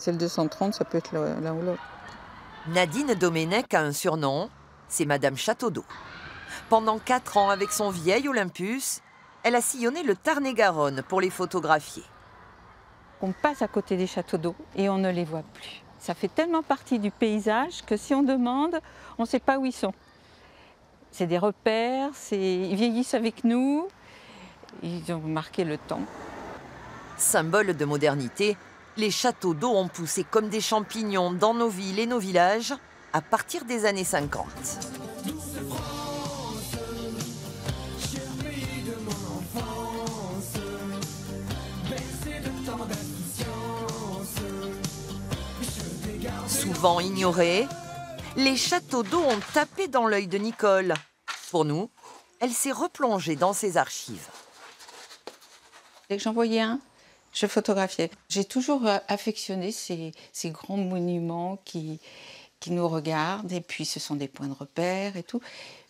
c'est le 230, ça peut être l'un ou l'autre. Nadine Domenech a un surnom, c'est Madame Château d'Eau. Pendant 4 ans, avec son vieil Olympus, elle a sillonné le Tarn-et-Garonne pour les photographier. On passe à côté des châteaux d'eau et on ne les voit plus. Ça fait tellement partie du paysage que si on demande, on ne sait pas où ils sont. C'est des repères, ils vieillissent avec nous, ils ont marqué le temps. Symbole de modernité, les châteaux d'eau ont poussé comme des champignons dans nos villes et nos villages à partir des années 50. Souvent ignorés, les châteaux d'eau ont tapé dans l'œil de Nicole. Pour nous, elle s'est replongée dans ses archives. Dès que j'en voyais un, je photographiais. J'ai toujours affectionné ces grands monuments qui nous regardent, et puis ce sont des points de repère et tout.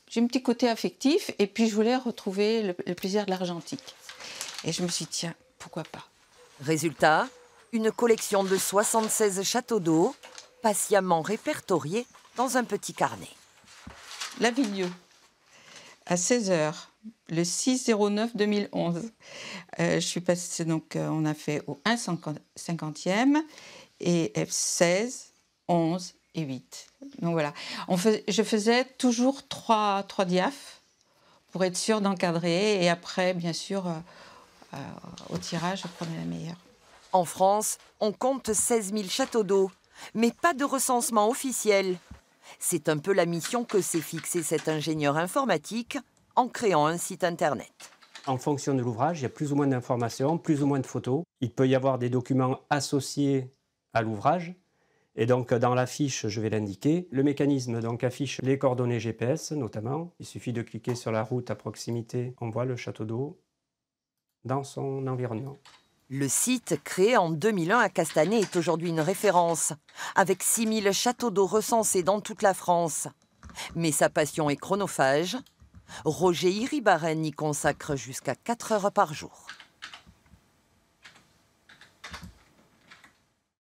J'ai un petit côté affectif, et puis je voulais retrouver le plaisir de l'argentique. Et je me suis dit, tiens, pourquoi pas. Résultat, une collection de 76 châteaux d'eau, patiemment répertoriés dans un petit carnet. Lavilleux, à 16h, le 6/09/2011. Je suis passée, donc on a fait au 1/50e, et F16, 11 et 8. Donc voilà, je faisais toujours 3 diaphes pour être sûre d'encadrer, et après, bien sûr, au tirage, je prenais la meilleure. En France, on compte 16 000 châteaux d'eau, mais pas de recensement officiel. C'est un peu la mission que s'est fixée cet ingénieur informatique en créant un site internet. En fonction de l'ouvrage, il y a plus ou moins d'informations, plus ou moins de photos. Il peut y avoir des documents associés à l'ouvrage. Et donc, dans la fiche, je vais l'indiquer. Le mécanisme donc, affiche les coordonnées GPS, notamment. Il suffit de cliquer sur la route à proximité. On voit le château d'eau dans son environnement. Le site, créé en 2001 à Castanet, est aujourd'hui une référence, avec 6 000 châteaux d'eau recensés dans toute la France. Mais sa passion est chronophage. Roger Iribarren y consacre jusqu'à 4 heures par jour.